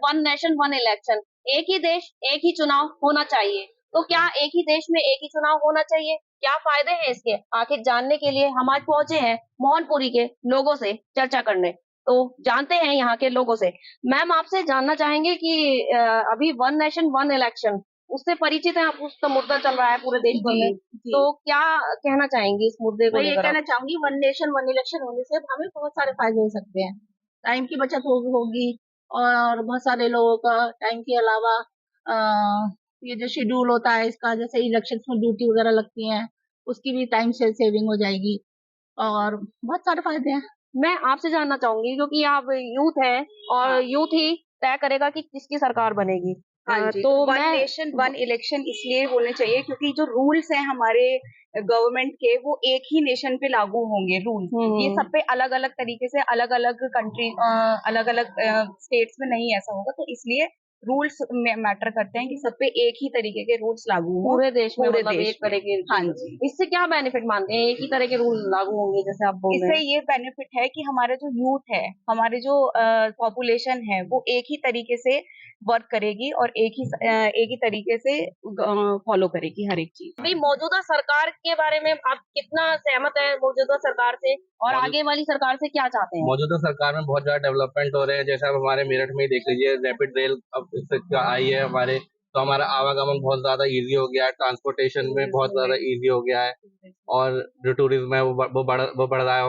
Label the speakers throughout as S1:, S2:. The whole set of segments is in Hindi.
S1: वन नेशन वन इलेक्शन, एक ही देश एक ही चुनाव होना चाहिए। तो क्या एक ही देश में एक ही चुनाव होना चाहिए? क्या फायदे हैं इसके? आखिर जानने के लिए हम आज पहुंचे हैं मोहनपुरी के लोगों से चर्चा करने। तो जानते हैं यहाँ के लोगों से। मैम आपसे जानना चाहेंगे कि अभी वन नेशन वन इलेक्शन उससे परिचित हैं आप? उसका मुद्दा चल रहा है पूरे देश भर में।
S2: जी।
S1: तो क्या कहना चाहेंगी इस मुद्दे को
S2: मैं ये
S1: लेकर आप?
S2: कहना चाहूंगी, वन नेशन वन इलेक्शन होने से हमें बहुत सारे फायदे हो सकते हैं। टाइम की बचत होगी और बहुत सारे लोगों का टाइम के अलावा ये जो शेड्यूल होता है इसका, जैसे इलेक्शंस में ड्यूटी वगैरह लगती है, उसकी भी टाइम से सेविंग हो जाएगी और बहुत सारे फायदे हैं।
S1: मैं आपसे जानना चाहूंगी क्योंकि आप यूथ है और
S2: हाँ।
S1: यूथ ही तय करेगा कि किसकी सरकार बनेगी।
S2: हाँ जी,
S1: तो
S2: वन
S1: मैं
S2: नेशन वन इलेक्शन इसलिए होने चाहिए क्योंकि जो रूल्स हैं हमारे गवर्नमेंट के, वो एक ही नेशन पे लागू होंगे रूल। ये सब पे अलग अलग तरीके से अलग अलग कंट्री अलग अलग स्टेट्स में नहीं ऐसा होगा, तो इसलिए रूल्स मैटर करते हैं कि सब पे एक ही तरीके के रूल्स लागू हों
S1: पूरे देश में
S2: पूरे
S1: मतलब
S2: देश
S1: एक
S2: में।
S1: तरह के
S2: हाँ जी,
S1: इससे क्या बेनिफिट मानते हैं? एक ही तरह के रूल लागू होंगे जैसे आप बोल रहे
S2: इससे
S1: हैं।
S2: ये बेनिफिट है कि हमारा जो यूथ है, हमारे जो पॉपुलेशन है, वो एक ही तरीके से वर्क करेगी और एक ही तरीके से फॉलो करेगी हर एक चीज।
S1: अभी मौजूदा सरकार के बारे में आप कितना सहमत है मौजूदा सरकार से और आगे वाली सरकार से क्या चाहते हैं?
S3: मौजूदा सरकार में बहुत ज्यादा डेवलपमेंट हो रहे हैं। जैसे अब हमारे मेरठ में ही देख लीजिए, रैपिड रेल अब आई है हमारे, तो हमारा आवागमन बहुत ज्यादा इजी हो गया है, ट्रांसपोर्टेशन में बहुत ज्यादा इजी हो गया है। और जो टूरिज्म है वो बढ़ रहा है।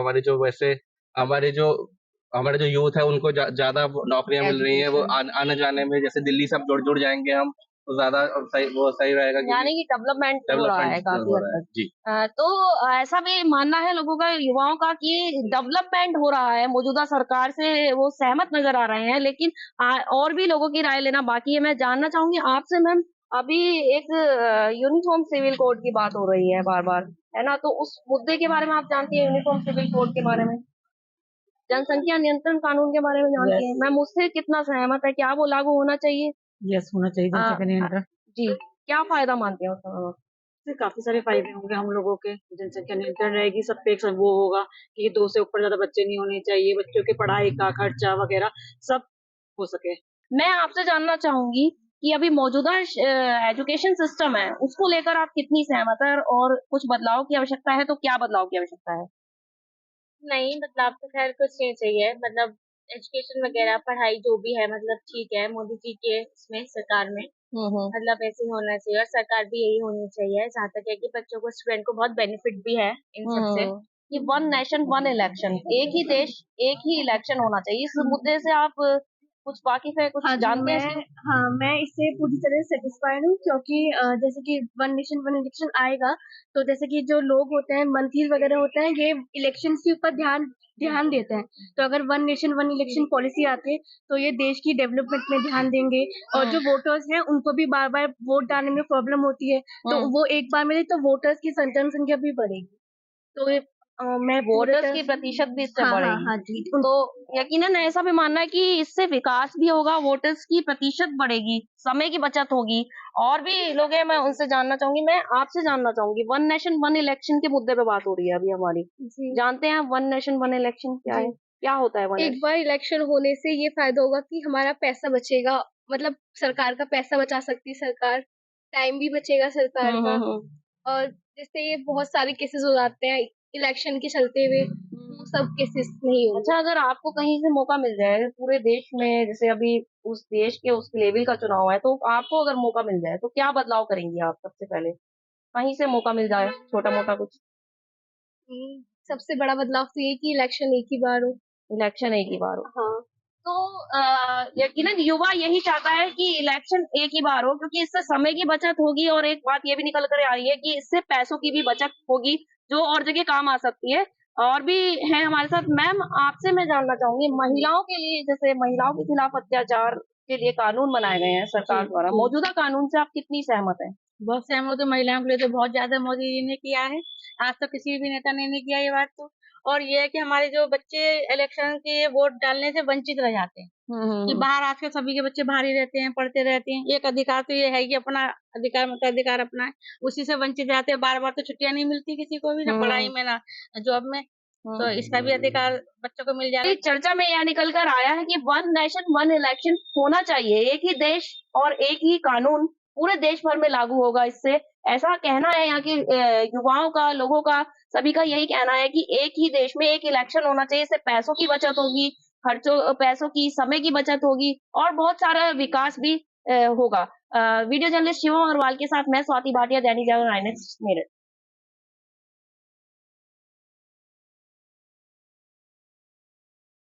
S3: हमारे जो यूथ है उनको ज्यादा नौकरियां मिल रही हैं। वो आने जाने में, जैसे दिल्ली से अब जुड़ जाएंगे हम, तो ज्यादा सही रहेगा।
S1: यानी कि डेवलपमेंट हो रहा है काफी हद तक।
S3: जी।
S1: तो ऐसा भी मानना है लोगों का, युवाओं का, कि डेवलपमेंट हो रहा है मौजूदा सरकार से, वो सहमत नजर आ रहे हैं, लेकिन और भी लोगों की राय लेना बाकी है। मैं जानना चाहूंगी आपसे मैम, अभी एक यूनिफॉर्म सिविल कोड की बात हो रही है बार बार, है ना? तो उस मुद्दे के बारे में आप जानती है? यूनिफॉर्म सिविल कोड के बारे में, जनसंख्या नियंत्रण कानून के बारे में जानती है? मैम उससे कितना सहमत है? क्या वो लागू होना चाहिए?
S4: यस, होना चाहिए जनसंख्या नियंत्रण
S1: जी। क्या फायदा मानते हैं उसका?
S4: से काफी सारे फायदे होंगे हम लोगों के। जनसंख्या नियंत्रण रहेगी, सब पे एक सब वो होगा कि 2 से ऊपर ज्यादा बच्चे नहीं होने चाहिए, बच्चों की पढ़ाई का खर्चा वगैरह सब हो सके।
S1: मैं आपसे जानना चाहूंगी कि अभी मौजूदा एजुकेशन सिस्टम है उसको लेकर आप कितनी सहमत है और कुछ बदलाव की आवश्यकता है तो क्या बदलाव की आवश्यकता है?
S5: नहीं, बदलाव तो खैर कुछ नहीं चाहिए। मतलब एजुकेशन वगैरह पढ़ाई जो भी है, मतलब ठीक है मोदी जी के इसमें सरकार में,
S1: हम्म।
S5: मतलब ऐसे ही होना चाहिए और सरकार भी यही होनी चाहिए। जहाँ तक है कि बच्चों को, स्टूडेंट को बहुत बेनिफिट भी है इन सब से।
S1: कि वन नेशन वन इलेक्शन, एक ही देश एक ही इलेक्शन होना चाहिए, इस मुद्दे से आप कुछ वाकिफ है, कुछ
S6: हाँ जी,
S1: जानते हैं?
S6: मैं इससे पूरी तरह सेटिस्फाइड हूँ क्योंकि जैसे कि वन नेशन वन इलेक्शन आएगा, तो जैसे कि जो लोग होते हैं, मंत्रीज वगैरह होते हैं, ये इलेक्शन के ऊपर ध्यान ध्यान देते हैं। तो अगर one nation one election policy आती है तो ये देश की डेवलपमेंट में ध्यान देंगे और जो वोटर्स हैं उनको भी बार बार वोट डालने में प्रॉब्लम होती है, तो वो एक बार में तो वोटर्स की जनसंख्या भी बढ़ेगी। तो मैं
S1: वोटर्स की प्रतिशत भी इससे
S6: हाँ
S1: बढ़ेगी।
S6: हाँ जी।
S1: तो यकीनन ऐसा भी मानना है कि इससे विकास भी होगा, वोटर्स की प्रतिशत बढ़ेगी, समय की बचत होगी। और भी लोग हैं, मैं उनसे जानना चाहूंगी। मैं आपसे जानना चाहूंगी, वन नेशन वन इलेक्शन के मुद्दे पे बात हो रही है अभी हमारी।
S6: जी।
S1: जानते हैं वन नेशन वन इलेक्शन क्या है? क्या होता है वन?
S6: एक बार इलेक्शन होने से ये फायदा होगा कि हमारा पैसा बचेगा, मतलब सरकार का पैसा बचा सकती है सरकार, टाइम भी बचेगा सरकार का। और जिससे ये बहुत सारे केसेस हो जाते हैं इलेक्शन के चलते हुए, वो सब केसेस नहीं होंगे।
S1: अच्छा, अगर आपको कहीं से मौका मिल जाए पूरे देश में, जैसे अभी उस देश के उस लेवल का चुनाव है, तो आपको अगर मौका मिल जाए तो क्या बदलाव करेंगी आप सबसे पहले? कहीं से मौका मिल जाए छोटा मोटा कुछ।
S6: सबसे बड़ा बदलाव तो ये कि इलेक्शन एक ही बार हो।
S1: इलेक्शन एक ही बार हो।
S6: हाँ।
S1: तो यकीनन युवा यही चाहता है कि इलेक्शन एक ही बार हो, क्योंकि इससे समय की बचत होगी और एक बात ये भी निकल कर आ रही है कि इससे पैसों की भी बचत होगी जो और जगह काम आ सकती है। और भी है हमारे साथ। मैम आपसे मैं जानना चाहूंगी, महिलाओं के लिए, जैसे महिलाओं के खिलाफ अत्याचार के लिए कानून बनाए गए हैं सरकार द्वारा, मौजूदा कानून से आप कितनी सहमत हैं?
S4: बहुत सहमत हूँ। महिलाओं के लिए तो बहुत ज्यादा मोदी जी ने किया है, आज तक किसी भी नेता ने नहीं किया ये बात तो। और ये है कि हमारे जो बच्चे इलेक्शन के वोट डालने से वंचित रह जाते हैं, कि बाहर आजकल सभी के बच्चे बाहर ही रहते हैं, पढ़ते रहते हैं। एक अधिकार तो ये है कि अपना अधिकार मताधिकार अपना है, उसी से वंचित रहते हैं। बार बार तो छुट्टियां नहीं मिलती किसी को भी, ना पढ़ाई में ना जॉब में। तो इसका भी अधिकार बच्चों को मिल जाएगा।
S1: चर्चा में यह निकल कर आया है कि वन नेशन वन इलेक्शन होना चाहिए, एक ही देश और एक ही कानून पूरे देश भर में लागू होगा इससे, ऐसा कहना है यहाँ के युवाओं का, लोगों का, सभी का यही कहना है कि एक ही देश में एक इलेक्शन होना चाहिए, इससे पैसों की बचत होगी, खर्चों पैसों की, समय की बचत होगी और बहुत सारा विकास भी होगा। वीडियो जर्नलिस्ट शिवम अग्रवाल के साथ मैं स्वाति भाटिया, दैनिक जागरण INX मेरठ।